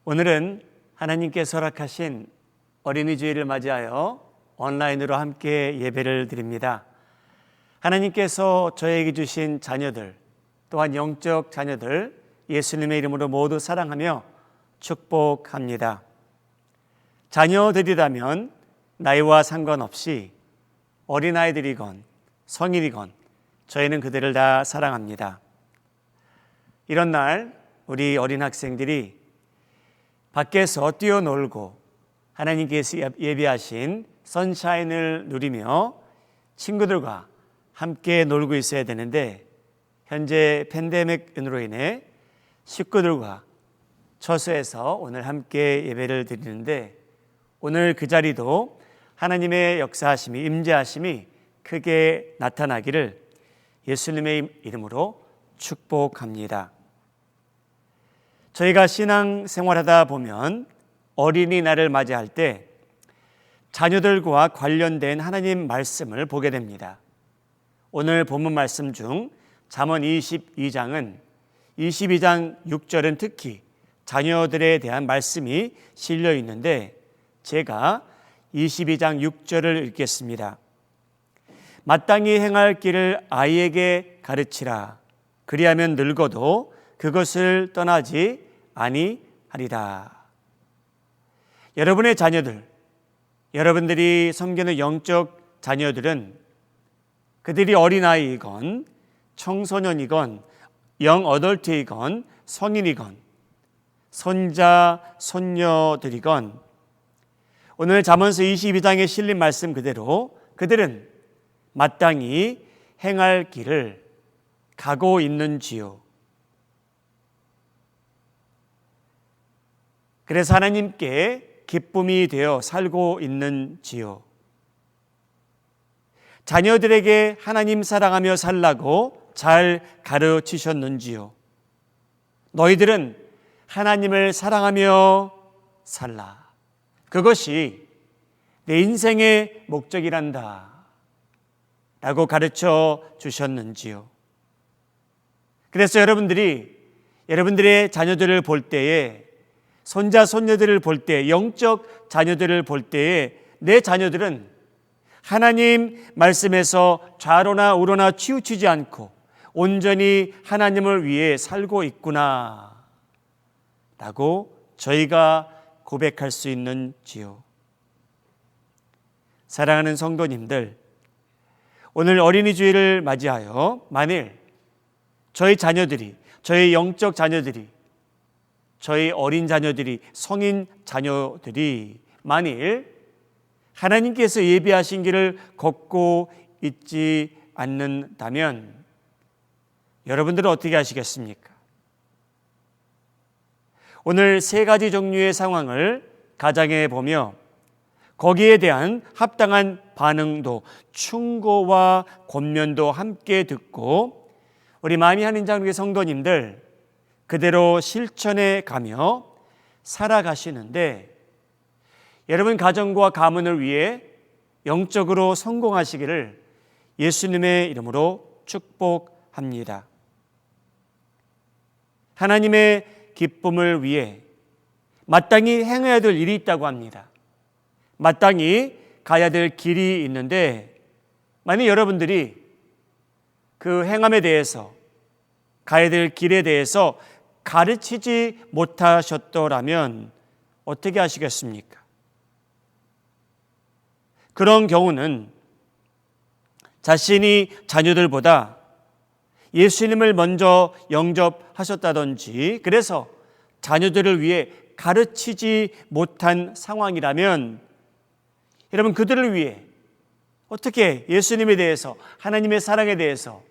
오늘은 하나님께서 허락하신 어린이 주일을 맞이하여 온라인으로 함께 예배를 드립니다. 하나님께서 저에게 주신 자녀들, 또한 영적 자녀들 예수님의 이름으로 모두 사랑하며 축복합니다. 자녀들이라면 나이와 상관없이 어린아이들이건 성인이건 저희는 그들을 다 사랑합니다. 이런 날 우리 어린 학생들이 밖에서 뛰어놀고 하나님께서 예비하신 선샤인을 누리며 친구들과 함께 놀고 있어야 되는데, 현재 팬데믹으로 인해 식구들과 처소에서 오늘 함께 예배를 드리는데, 오늘 그 자리도 하나님의 역사하심이, 임재하심이 크게 나타나기를 예수님의 이름으로 축복합니다. 저희가 신앙생활하다 보면 어린이날을 맞이할 때 자녀들과 관련된 하나님 말씀을 보게 됩니다. 오늘 본문 말씀 중 잠언 22장은 22장 6절은 특히 자녀들에 대한 말씀이 실려 있는데, 제가 22장 6절을 읽겠습니다. 마땅히 행할 길을 아이에게 가르치라. 그리하면 늙어도 그것을 떠나지 아니하리라. 여러분의 자녀들, 여러분들이 섬기는 영적 자녀들은 그들이 어린아이이건 청소년이건 영 어덜트이건 성인이건 손자, 손녀들이건 오늘 잠언서 22장에 실린 말씀 그대로 그들은 마땅히 행할 길을 가고 있는지요. 그래서 하나님께 기쁨이 되어 살고 있는지요. 자녀들에게 하나님 사랑하며 살라고 잘 가르치셨는지요. 너희들은 하나님을 사랑하며 살라. 그것이 내 인생의 목적이란다 라고 가르쳐 주셨는지요. 그래서 여러분들의 자녀들을 볼 때에, 손자, 손녀들을 볼 때, 영적 자녀들을 볼 때에 내 자녀들은 하나님 말씀에서 좌로나 우로나 치우치지 않고 온전히 하나님을 위해 살고 있구나 라고 저희가 고백할 수 있는지요. 사랑하는 성도님들, 오늘 어린이 주일을 맞이하여 만일 저희 자녀들이, 저희 영적 자녀들이, 저희 어린 자녀들이, 성인 자녀들이 만일 하나님께서 예비하신 길을 걷고 있지 않는다면 여러분들은 어떻게 하시겠습니까? 오늘 세 가지 종류의 상황을 가정해 보며 거기에 대한 합당한 반응도, 충고와 권면도 함께 듣고 우리 마음이 한 인장국의 성도님들 그대로 실천해 가며 살아가시는데, 여러분 가정과 가문을 위해 영적으로 성공하시기를 예수님의 이름으로 축복합니다. 하나님의 기쁨을 위해 마땅히 행해야 될 일이 있다고 합니다. 마땅히 가야 될 길이 있는데, 만약 여러분들이 그 행함에 대해서, 가야 될 길에 대해서 가르치지 못하셨더라면 어떻게 하시겠습니까? 그런 경우는 자신이 자녀들보다 예수님을 먼저 영접하셨다든지, 그래서 자녀들을 위해 가르치지 못한 상황이라면 여러분 그들을 위해 어떻게 예수님에 대해서, 하나님의 사랑에 대해서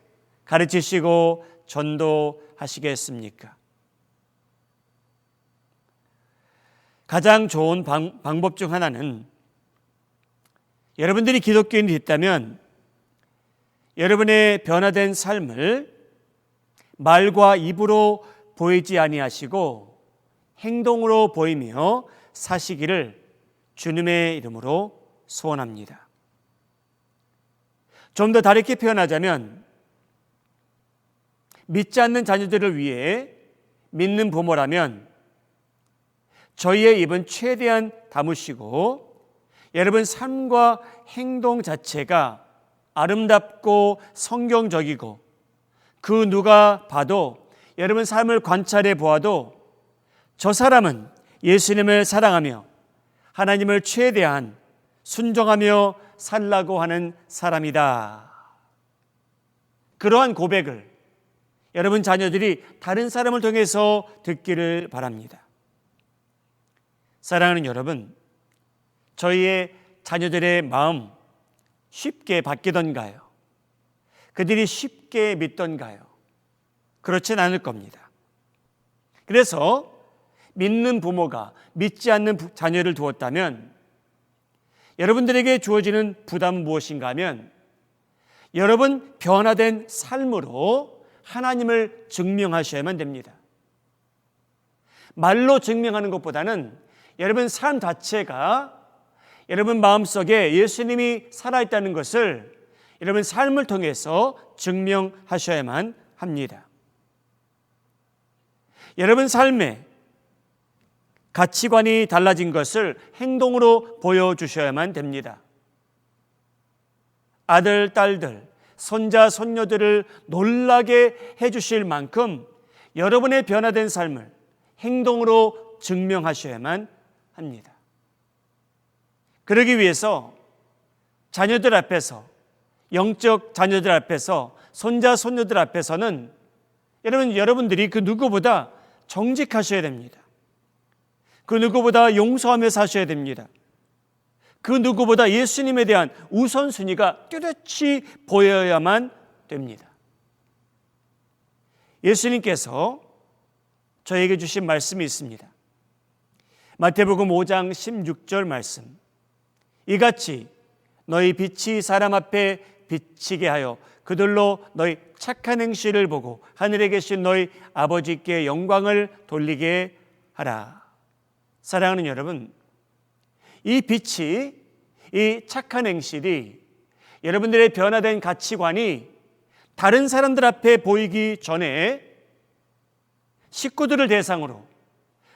가르치시고 전도하시겠습니까? 가장 좋은 방법 중 하나는, 여러분들이 기독교인이 됐다면 여러분의 변화된 삶을 말과 입으로 보이지 아니하시고 행동으로 보이며 사시기를 주님의 이름으로 소원합니다. 좀 더 다르게 표현하자면, 믿지 않는 자녀들을 위해 믿는 부모라면 저희의 입은 최대한 다무시고 여러분 삶과 행동 자체가 아름답고 성경적이고 그 누가 봐도 여러분 삶을 관찰해 보아도 저 사람은 예수님을 사랑하며 하나님을 최대한 순종하며 살라고 하는 사람이다. 그러한 고백을 여러분 자녀들이 다른 사람을 통해서 듣기를 바랍니다. 사랑하는 여러분, 저희의 자녀들의 마음 쉽게 바뀌던가요? 그들이 쉽게 믿던가요? 그렇진 않을 겁니다. 그래서 믿는 부모가 믿지 않는 자녀를 두었다면 여러분들에게 주어지는 부담은 무엇인가 하면 여러분 변화된 삶으로 하나님을 증명하셔야만 됩니다. 말로 증명하는 것보다는 여러분 삶 자체가 여러분 마음속에 예수님이 살아있다는 것을 여러분 삶을 통해서 증명하셔야만 합니다. 여러분 삶에 가치관이 달라진 것을 행동으로 보여주셔야만 됩니다. 아들, 딸들, 손자, 손녀들을 놀라게 해주실 만큼 여러분의 변화된 삶을 행동으로 증명하셔야만 합니다. 그러기 위해서 자녀들 앞에서, 영적 자녀들 앞에서, 손자, 손녀들 앞에서는 여러분들이 그 누구보다 정직하셔야 됩니다. 그 누구보다 용서하며 사셔야 됩니다. 그 누구보다 예수님에 대한 우선순위가 뚜렷이 보여야만 됩니다. 예수님께서 저에게 주신 말씀이 있습니다. 마태복음 5장 16절 말씀. 이같이 너희 빛이 사람 앞에 비치게 하여 그들로 너희 착한 행실을 보고 하늘에 계신 너희 아버지께 영광을 돌리게 하라. 사랑하는 여러분, 이 빛이, 이 착한 행실이 여러분들의 변화된 가치관이 다른 사람들 앞에 보이기 전에 식구들을 대상으로,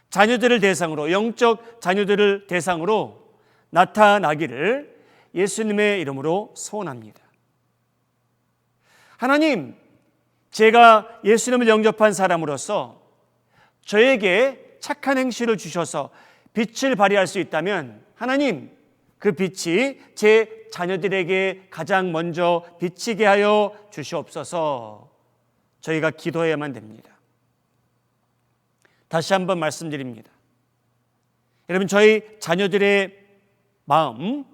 자녀들을 대상으로, 영적 자녀들을 대상으로 나타나기를 예수님의 이름으로 소원합니다. 하나님, 제가 예수님을 영접한 사람으로서 저에게 착한 행실을 주셔서 빛을 발휘할 수 있다면 하나님, 그 빛이 제 자녀들에게 가장 먼저 비치게 하여 주시옵소서. 저희가 기도해야만 됩니다. 다시 한번 말씀드립니다. 여러분, 저희 자녀들의 마음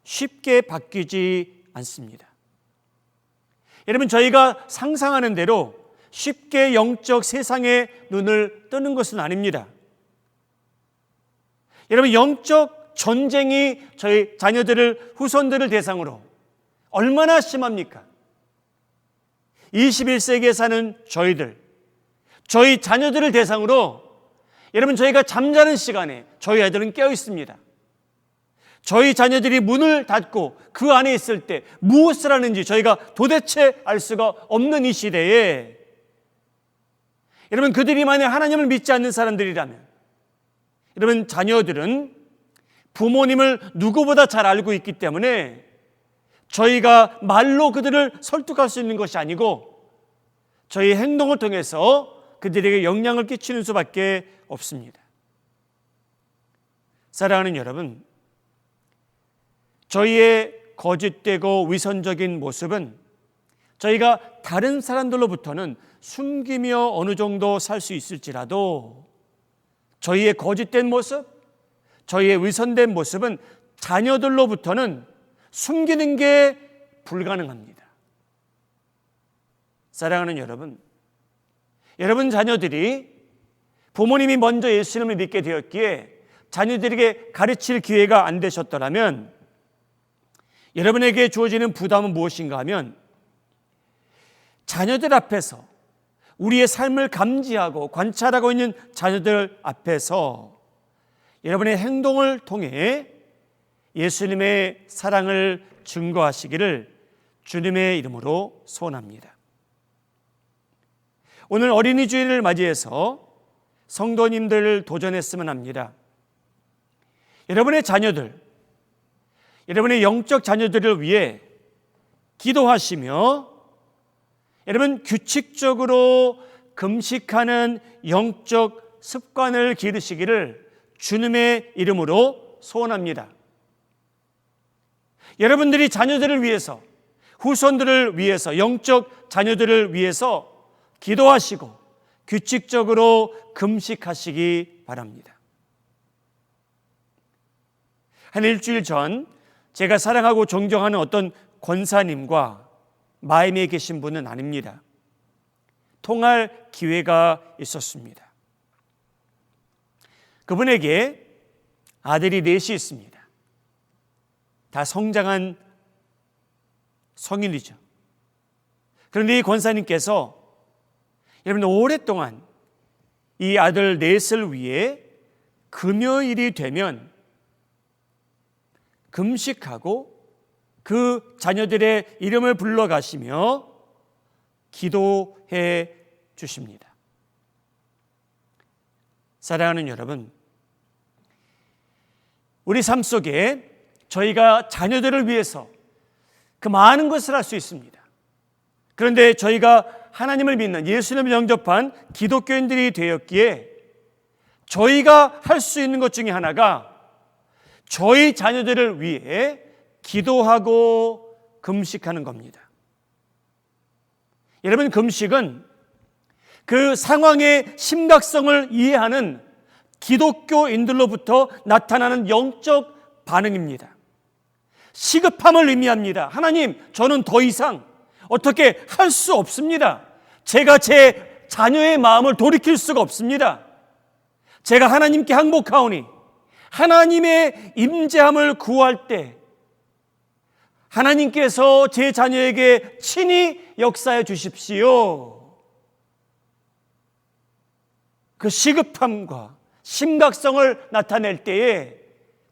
쉽게 바뀌지 않습니다. 여러분, 저희가 상상하는 대로 쉽게 영적 세상에 눈을 뜨는 것은 아닙니다. 여러분, 영적 전쟁이 저희 자녀들을, 후손들을 대상으로 얼마나 심합니까? 21세기에 사는 저희들, 저희 자녀들을 대상으로 여러분, 저희가 잠자는 시간에 저희 아이들은 깨어 있습니다. 저희 자녀들이 문을 닫고 그 안에 있을 때 무엇을 하는지 저희가 도대체 알 수가 없는 이 시대에 여러분, 그들이 만약 하나님을 믿지 않는 사람들이라면 여러분, 자녀들은 부모님을 누구보다 잘 알고 있기 때문에 저희가 말로 그들을 설득할 수 있는 것이 아니고 저희 행동을 통해서 그들에게 영향을 끼치는 수밖에 없습니다. 사랑하는 여러분, 저희의 거짓되고 위선적인 모습은 저희가 다른 사람들로부터는 숨기며 어느 정도 살 수 있을지라도 저희의 거짓된 모습, 저희의 위선된 모습은 자녀들로부터는 숨기는 게 불가능합니다. 사랑하는 여러분, 여러분 자녀들이 부모님이 먼저 예수님을 믿게 되었기에 자녀들에게 가르칠 기회가 안 되셨더라면 여러분에게 주어지는 부담은 무엇인가 하면 자녀들 앞에서 우리의 삶을 감지하고 관찰하고 있는 자녀들 앞에서 여러분의 행동을 통해 예수님의 사랑을 증거하시기를 주님의 이름으로 소원합니다. 오늘 어린이 주일을 맞이해서 성도님들 도전했으면 합니다. 여러분의 자녀들, 여러분의 영적 자녀들을 위해 기도하시며 여러분 규칙적으로 금식하는 영적 습관을 기르시기를 주님의 이름으로 소원합니다. 여러분들이 자녀들을 위해서, 후손들을 위해서, 영적 자녀들을 위해서 기도하시고 규칙적으로 금식하시기 바랍니다. 한 일주일 전 제가 사랑하고 존경하는 어떤 권사님과 마임에 계신 분은 아닙니다. 통할 기회가 있었습니다. 그분에게 아들이 넷이 있습니다. 다 성장한 성인이죠. 그런데 이 권사님께서 여러분 오랫동안 이 아들 넷을 위해 금요일이 되면 금식하고 그 자녀들의 이름을 불러가시며 기도해 주십니다. 사랑하는 여러분, 우리 삶 속에 저희가 자녀들을 위해서 그 많은 것을 할 수 있습니다. 그런데 저희가 하나님을 믿는 예수님을 영접한 기독교인들이 되었기에 저희가 할 수 있는 것 중에 하나가 저희 자녀들을 위해 기도하고 금식하는 겁니다. 여러분, 금식은 그 상황의 심각성을 이해하는 기독교인들로부터 나타나는 영적 반응입니다. 시급함을 의미합니다. 하나님, 저는 더 이상 어떻게 할 수 없습니다. 제가 제 자녀의 마음을 돌이킬 수가 없습니다. 제가 하나님께 항복하오니 하나님의 임재함을 구할 때 하나님께서 제 자녀에게 친히 역사해 주십시오. 그 시급함과 심각성을 나타낼 때에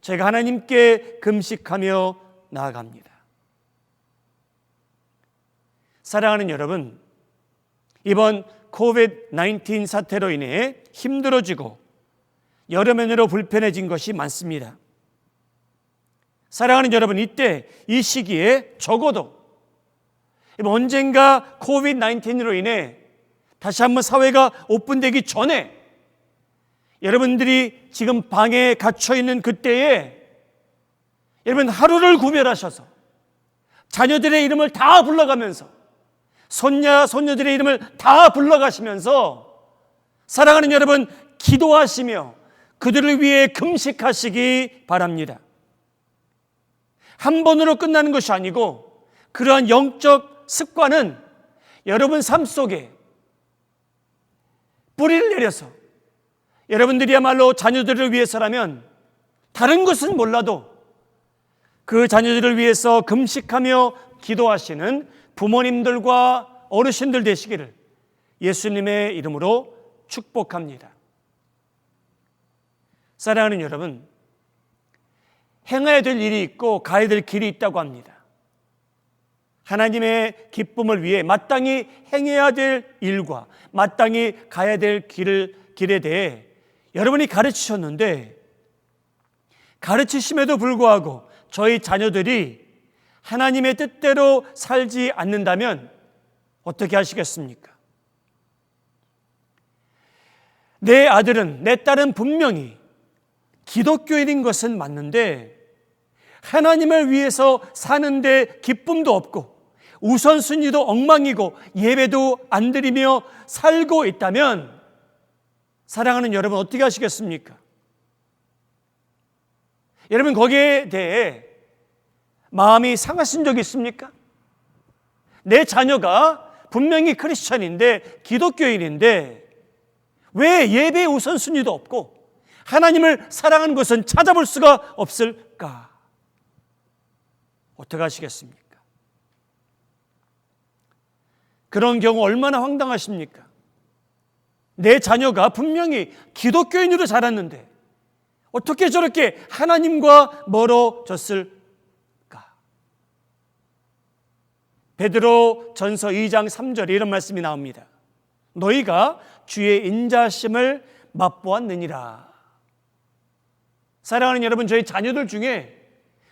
제가 하나님께 금식하며 나아갑니다. 사랑하는 여러분, 이번 코비드-19 사태로 인해 힘들어지고 여러 면으로 불편해진 것이 많습니다. 사랑하는 여러분, 이때 이 시기에 적어도 언젠가 코비드-19로 인해 다시 한번 사회가 오픈되기 전에 여러분들이 지금 방에 갇혀 있는 그때에 여러분 하루를 구별하셔서 자녀들의 이름을 다 불러가면서 손자, 손녀들의 이름을 다 불러가시면서 사랑하는 여러분 기도하시며 그들을 위해 금식하시기 바랍니다. 한 번으로 끝나는 것이 아니고 그러한 영적 습관은 여러분 삶 속에 뿌리를 내려서 여러분들이야말로 자녀들을 위해서라면 다른 것은 몰라도 그 자녀들을 위해서 금식하며 기도하시는 부모님들과 어르신들 되시기를 예수님의 이름으로 축복합니다. 사랑하는 여러분, 행해야 될 일이 있고 가야 될 길이 있다고 합니다. 하나님의 기쁨을 위해 마땅히 행해야 될 일과 마땅히 가야 될 길에 대해 여러분이 가르치셨는데 가르치심에도 불구하고 저희 자녀들이 하나님의 뜻대로 살지 않는다면 어떻게 하시겠습니까? 내 아들은, 내 딸은 분명히 기독교인인 것은 맞는데 하나님을 위해서 사는데 기쁨도 없고 우선순위도 엉망이고 예배도 안 드리며 살고 있다면 사랑하는 여러분 어떻게 하시겠습니까? 여러분 거기에 대해 마음이 상하신 적 있습니까? 내 자녀가 분명히 크리스천인데 기독교인인데 왜 예배의 우선순위도 없고 하나님을 사랑하는 것은 찾아볼 수가 없을까? 어떻게 하시겠습니까? 그런 경우 얼마나 황당하십니까? 내 자녀가 분명히 기독교인으로 자랐는데 어떻게 저렇게 하나님과 멀어졌을까? 베드로 전서 2장 3절에 이런 말씀이 나옵니다. 너희가 주의 인자심을 맛보았느니라. 사랑하는 여러분, 저희 자녀들 중에,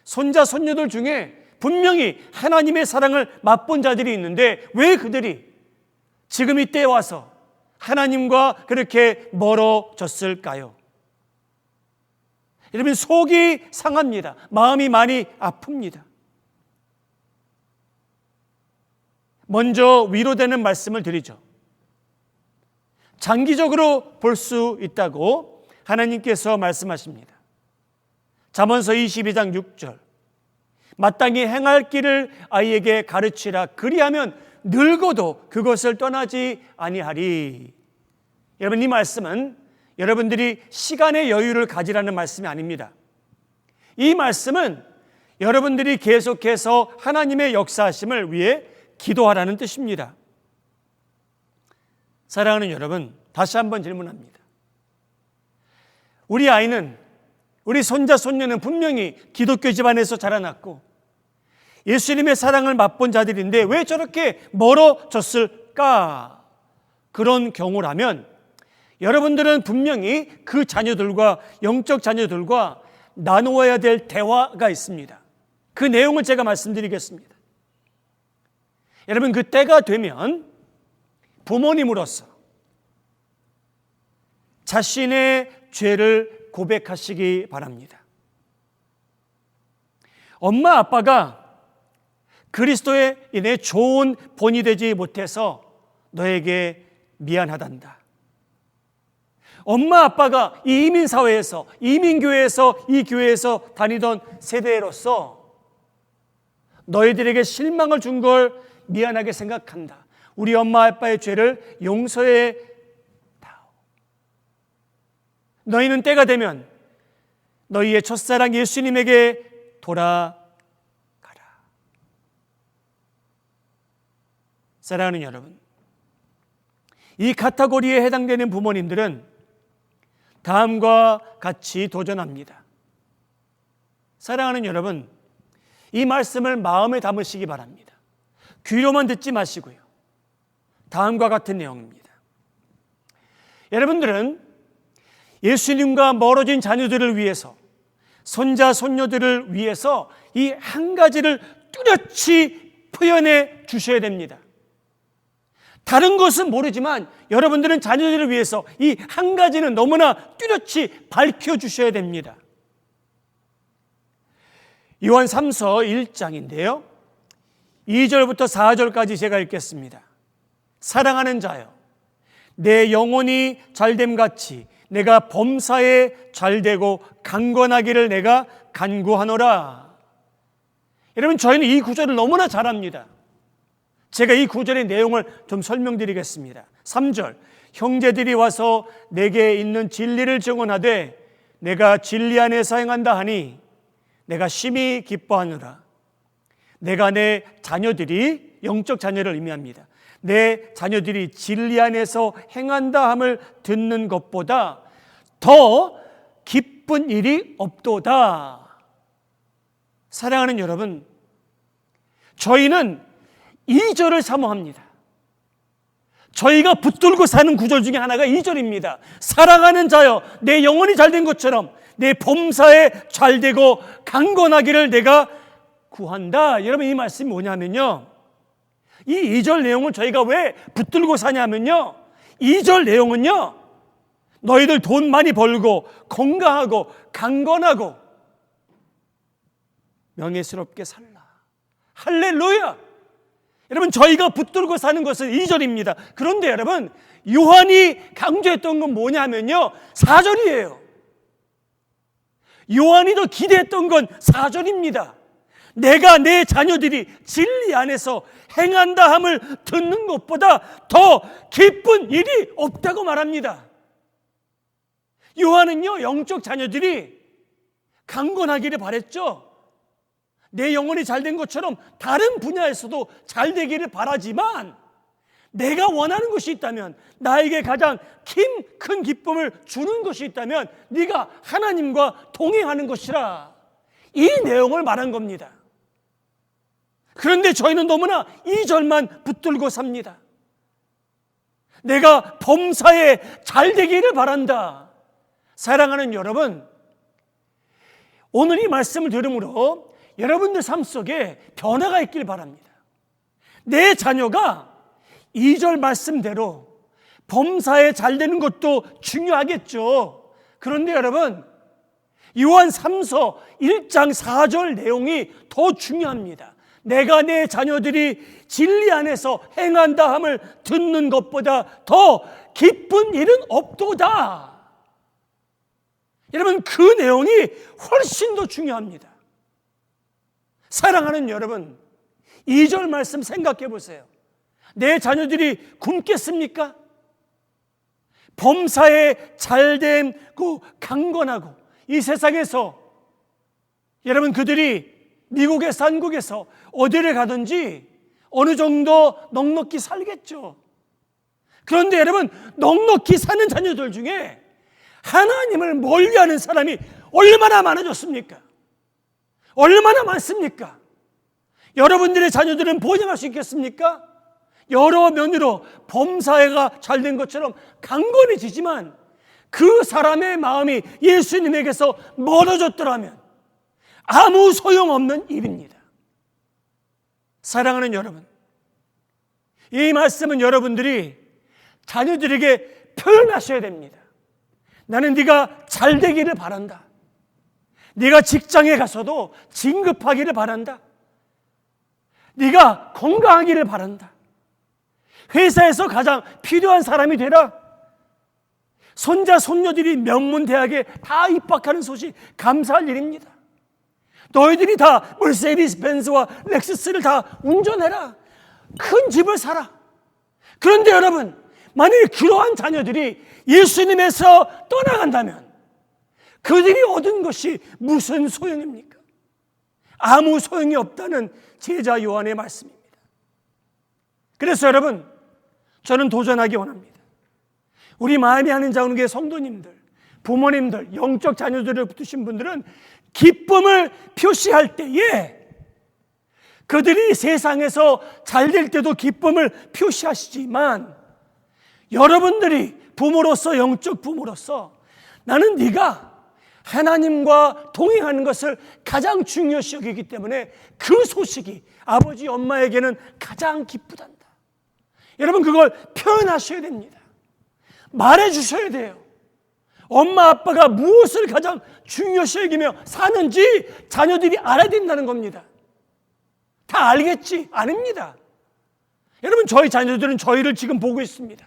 손자 손녀들 중에 분명히 하나님의 사랑을 맛본 자들이 있는데 왜 그들이 지금 이때에 와서 하나님과 그렇게 멀어졌을까요? 여러분, 속이 상합니다. 마음이 많이 아픕니다. 먼저 위로되는 말씀을 드리죠. 장기적으로 볼 수 있다고 하나님께서 말씀하십니다. 잠언서 22장 6절, 마땅히 행할 길을 아이에게 가르치라. 그리하면 늙어도 그것을 떠나지 아니하리. 여러분, 이 말씀은 여러분들이 시간의 여유를 가지라는 말씀이 아닙니다. 이 말씀은 여러분들이 계속해서 하나님의 역사하심을 위해 기도하라는 뜻입니다. 사랑하는 여러분, 다시 한번 질문합니다. 우리 아이는, 우리 손자 손녀는 분명히 기독교 집안에서 자라났고 예수님의 사랑을 맛본 자들인데 왜 저렇게 멀어졌을까? 그런 경우라면 여러분들은 분명히 그 자녀들과, 영적 자녀들과 나누어야 될 대화가 있습니다. 그 내용을 제가 말씀드리겠습니다. 여러분, 그 때가 되면 부모님으로서 자신의 죄를 고백하시기 바랍니다. 엄마 아빠가 그리스도에 인해 좋은 본이 되지 못해서 너에게 미안하단다. 엄마 아빠가 이 이민사회에서, 이민교회에서, 이 교회에서 다니던 세대로서 너희들에게 실망을 준 걸 미안하게 생각한다. 우리 엄마 아빠의 죄를 용서해 다오. 너희는 때가 되면 너희의 첫사랑 예수님에게 돌아가라. 사랑하는 여러분, 이 카테고리에 해당되는 부모님들은 다음과 같이 도전합니다. 사랑하는 여러분, 이 말씀을 마음에 담으시기 바랍니다. 귀로만 듣지 마시고요. 다음과 같은 내용입니다. 여러분들은 예수님과 멀어진 자녀들을 위해서, 손자 손녀들을 위해서 이 한 가지를 뚜렷이 표현해 주셔야 됩니다. 다른 것은 모르지만 여러분들은 자녀들을 위해서 이 한 가지는 너무나 뚜렷이 밝혀주셔야 됩니다. 요한 3서 1장인데요. 2절부터 4절까지 제가 읽겠습니다. 사랑하는 자여, 내 영혼이 잘됨같이 내가 범사에 잘되고 강건하기를 내가 간구하노라. 여러분, 저희는 이 구절을 너무나 잘 압니다. 제가 이 구절의 내용을 좀 설명드리겠습니다. 3절, 형제들이 와서 내게 있는 진리를 증언하되 내가 진리 안에서 행한다 하니 내가 심히 기뻐하노라. 내가 내 자녀들이, 영적 자녀를 의미합니다. 내 자녀들이 진리 안에서 행한다 함을 듣는 것보다 더 기쁜 일이 없도다. 사랑하는 여러분, 저희는 2절을 사모합니다. 저희가 붙들고 사는 구절 중에 하나가 2절입니다. 사랑하는 자여, 내 영혼이 잘된 것처럼 내 범사에 잘되고 강건하기를 내가 구한다. 여러분, 이 말씀이 뭐냐면요, 이 2절 내용을 저희가 왜 붙들고 사냐면요, 2절 내용은요, 너희들 돈 많이 벌고 건강하고 강건하고 명예스럽게 살라. 할렐루야. 여러분, 저희가 붙들고 사는 것은 2절입니다. 그런데 여러분, 요한이 강조했던 건 뭐냐면요, 4절이에요. 요한이 더 기대했던 건 4절입니다. 내가 내 자녀들이 진리 안에서 행한다 함을 듣는 것보다 더 기쁜 일이 없다고 말합니다. 요한은요, 영적 자녀들이 강건하기를 바랬죠. 내 영혼이 잘된 것처럼 다른 분야에서도 잘 되기를 바라지만 내가 원하는 것이 있다면, 나에게 가장 큰 기쁨을 주는 것이 있다면 네가 하나님과 동행하는 것이라, 이 내용을 말한 겁니다. 그런데 저희는 너무나 2절만 붙들고 삽니다. 내가 범사에 잘 되기를 바란다. 사랑하는 여러분, 오늘 이 말씀을 들음으로 여러분들 삶 속에 변화가 있길 바랍니다. 내 자녀가 2절 말씀대로 범사에 잘 되는 것도 중요하겠죠. 그런데 여러분, 요한 3서 1장 4절 내용이 더 중요합니다. 내가 내 자녀들이 진리 안에서 행한다 함을 듣는 것보다 더 기쁜 일은 없도다. 여러분, 그 내용이 훨씬 더 중요합니다. 사랑하는 여러분, 2절 말씀 생각해 보세요. 내 자녀들이 굶겠습니까? 범사에 잘되고 강건하고 이 세상에서 여러분 그들이 미국에서 한국에서 어디를 가든지 어느 정도 넉넉히 살겠죠. 그런데 여러분, 넉넉히 사는 자녀들 중에 하나님을 멀리하는 사람이 얼마나 많아졌습니까? 얼마나 많습니까? 여러분들의 자녀들은 보장할 수 있겠습니까? 여러 면으로 범사회가 잘된 것처럼 강건해지지만 그 사람의 마음이 예수님에게서 멀어졌더라면 아무 소용없는 일입니다. 사랑하는 여러분, 이 말씀은 여러분들이 자녀들에게 표현하셔야 됩니다. 나는 네가 잘 되기를 바란다. 네가 직장에 가서도 진급하기를 바란다. 네가 건강하기를 바란다. 회사에서 가장 필요한 사람이 되라. 손자 손녀들이 명문대학에 다 입학하는 소식 감사할 일입니다. 너희들이 다 머세디스 벤츠와 렉스스를 다 운전해라. 큰 집을 사라. 그런데 여러분, 만약에 그러한 자녀들이 예수님에서 떠나간다면 그들이 얻은 것이 무슨 소용입니까? 아무 소용이 없다는 제자 요한의 말씀입니다. 그래서 여러분, 저는 도전하기 원합니다. 우리 마음이 하는 자원교회 성도님들, 부모님들, 영적 자녀들을 두신 분들은 기쁨을 표시할 때에 그들이 세상에서 잘 될 때도 기쁨을 표시하시지만 여러분들이 부모로서, 영적 부모로서 나는 네가 하나님과 동행하는 것을 가장 중요시 여기기 때문에 그 소식이 아버지, 엄마에게는 가장 기쁘단다. 여러분, 그걸 표현하셔야 됩니다. 말해 주셔야 돼요. 엄마, 아빠가 무엇을 가장 중요시 여기며 사는지 자녀들이 알아야 된다는 겁니다. 다 알겠지? 아닙니다. 여러분, 저희 자녀들은 저희를 지금 보고 있습니다.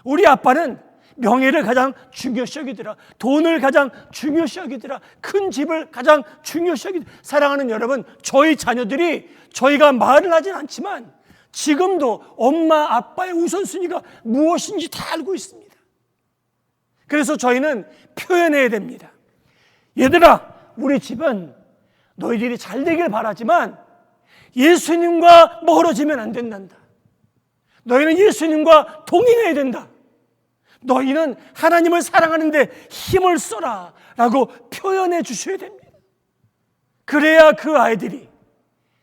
우리 아빠는 명예를 가장 중요시 여기더라. 돈을 가장 중요시 여기더라. 큰 집을 가장 중요시 여기더라. 사랑하는 여러분, 저희 자녀들이 저희가 말을 하진 않지만 지금도 엄마, 아빠의 우선순위가 무엇인지 다 알고 있습니다. 그래서 저희는 표현해야 됩니다. 얘들아, 우리 집은 너희들이 잘 되길 바라지만 예수님과 멀어지면 안 된단다. 너희는 예수님과 동행해야 된다. 너희는 하나님을 사랑하는데 힘을 써라 라고 표현해 주셔야 됩니다. 그래야 그 아이들이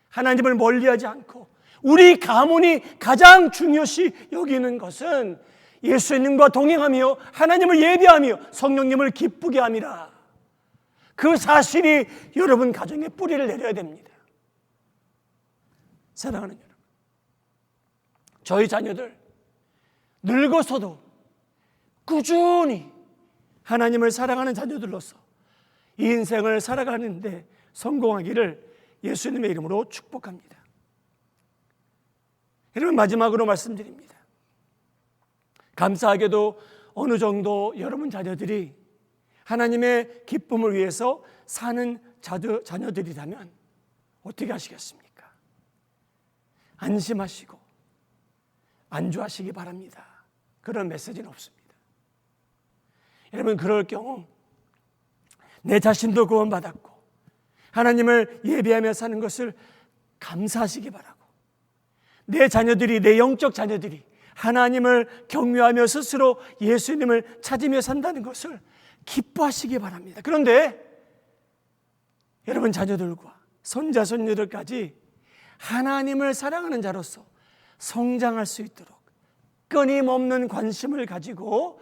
하나님을 멀리하지 않고 우리 가문이 가장 중요시 여기는 것은 예수님과 동행하며 하나님을 예배하며 성령님을 기쁘게 함이라. 그 사실이 여러분 가정에 뿌리를 내려야 됩니다. 사랑하는 여러분, 저희 자녀들 늙어서도 꾸준히 하나님을 사랑하는 자녀들로서 이 인생을 살아가는데 성공하기를 예수님의 이름으로 축복합니다. 여러분, 마지막으로 말씀드립니다. 감사하게도 어느 정도 여러분 자녀들이 하나님의 기쁨을 위해서 사는 자녀들이라면 어떻게 하시겠습니까? 안심하시고 안주하시기 바랍니다. 그런 메시지는 없습니다. 여러분, 그럴 경우 내 자신도 구원받았고 하나님을 예배하며 사는 것을 감사하시기 바라고, 내 자녀들이, 내 영적 자녀들이 하나님을 경외하며 스스로 예수님을 찾으며 산다는 것을 기뻐하시기 바랍니다. 그런데 여러분 자녀들과 손자, 손녀들까지 하나님을 사랑하는 자로서 성장할 수 있도록 끊임없는 관심을 가지고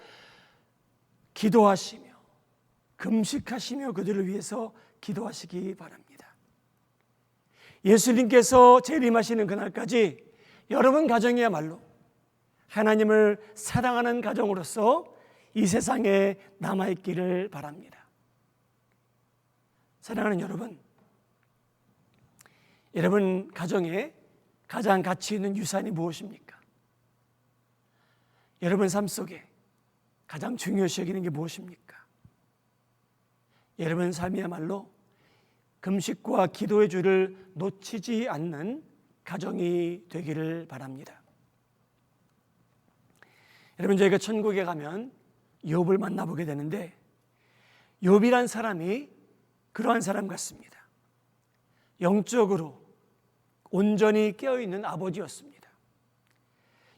기도하시며 금식하시며 그들을 위해서 기도하시기 바랍니다. 예수님께서 재림하시는 그날까지 여러분 가정이야말로 하나님을 사랑하는 가정으로서 이 세상에 남아있기를 바랍니다. 사랑하는 여러분, 여러분 가정에 가장 가치 있는 유산이 무엇입니까? 여러분 삶 속에 가장 중요시 여기는 게 무엇입니까? 여러분 삶이야말로 금식과 기도의 줄을 놓치지 않는 가정이 되기를 바랍니다. 여러분, 저희가 천국에 가면 욥을 만나보게 되는데 욥이란 사람이 그러한 사람 같습니다. 영적으로 온전히 깨어있는 아버지였습니다.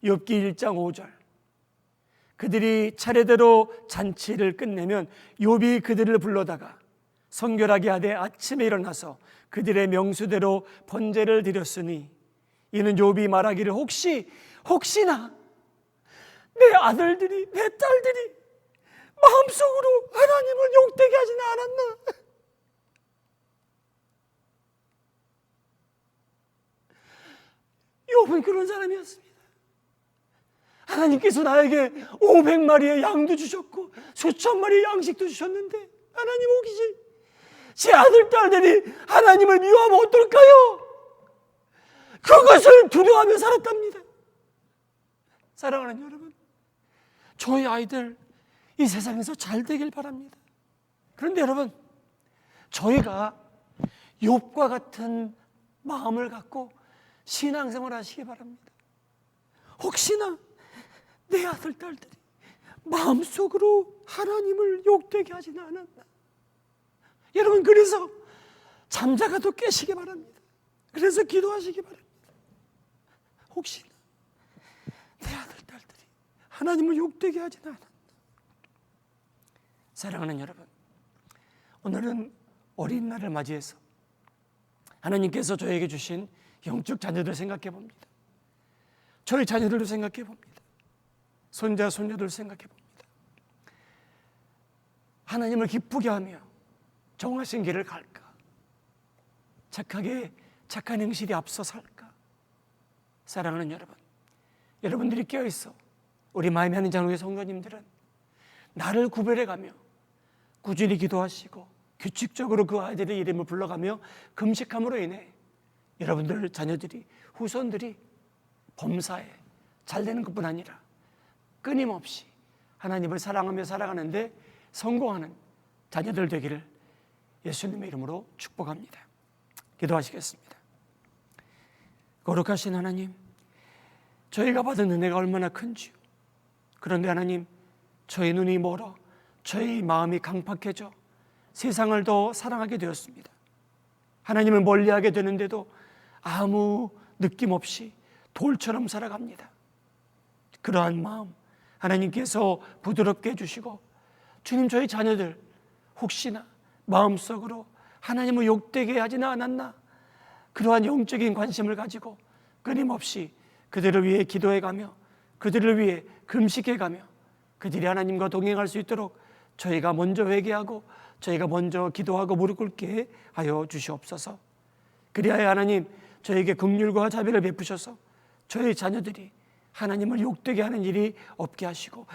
욥기 1장 5절, 그들이 차례대로 잔치를 끝내면 욥이 그들을 불러다가 성결하게 하되 아침에 일어나서 그들의 명수대로 번제를 드렸으니 이는 욥이 말하기를 혹시나 내 아들들이 내 딸들이 마음속으로 하나님을 욕되게 하지는 않았나. 욥은 그런 사람이었습니다. 하나님께서 나에게 500마리의 양도 주셨고 수천 마리의 양식도 주셨는데 하나님 혹시 제 아들 딸들이 하나님을 미워하면 어떨까요? 그것을 두려워하며 살았답니다. 사랑하는 여러분, 저희 아이들 이 세상에서 잘 되길 바랍니다. 그런데 여러분, 저희가 욥과 같은 마음을 갖고 신앙생활 하시기 바랍니다. 혹시나 내 아들 딸들이 마음속으로 하나님을 욕되게 하지는 않았나. 여러분, 그래서 잠자가도 깨시기 바랍니다. 그래서 기도하시기 바랍니다. 혹시나 내 아들 딸들이 하나님을 욕되게 하지는 않았나. 사랑하는 여러분, 오늘은 어린날을 맞이해서 하나님께서 저에게 주신 영적 자녀들 생각해 봅니다. 저희 자녀들도 생각해 봅니다. 손자 손녀들 생각해 봅니다. 하나님을 기쁘게 하며 정하신 길을 갈까? 착한 행실이 앞서 살까? 사랑하는 여러분, 여러분들이 깨어있어 우리 마음에 하는 장로의 성도님들은 나를 구별해가며 꾸준히 기도하시고 규칙적으로 그 아이들의 이름을 불러가며 금식함으로 인해 여러분들 자녀들이 후손들이 범사에 잘 되는 것뿐 아니라 끊임없이 하나님을 사랑하며 살아가는데 성공하는 자녀들 되기를 예수님의 이름으로 축복합니다. 기도하시겠습니다. 거룩하신 하나님, 저희가 받은 은혜가 얼마나 큰지요. 그런데 하나님, 저희 눈이 멀어 저희 마음이 강팍해져 세상을 더 사랑하게 되었습니다. 하나님을 멀리하게 되는데도 아무 느낌 없이 돌처럼 살아갑니다. 그러한 마음 하나님께서 부드럽게 해주시고, 주님, 저희 자녀들 혹시나 마음속으로 하나님을 욕되게 하지는 않았나, 그러한 영적인 관심을 가지고 끊임없이 그들을 위해 기도해가며 그들을 위해 금식해가며 그들이 하나님과 동행할 수 있도록 저희가 먼저 회개하고 저희가 먼저 기도하고 무릎 꿇게 하여 주시옵소서. 그리하여 하나님, 저에게 긍휼과 자비를 베푸셔서 저희 자녀들이 하나님을 욕되게 하는 일이 없게 하시고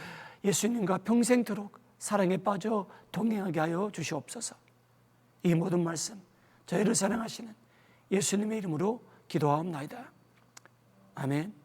예수님과 평생토록 사랑에 빠져 동행하게 하여 주시옵소서. 이 모든 말씀 저희를 사랑하시는 예수님의 이름으로 기도하옵나이다. 아멘.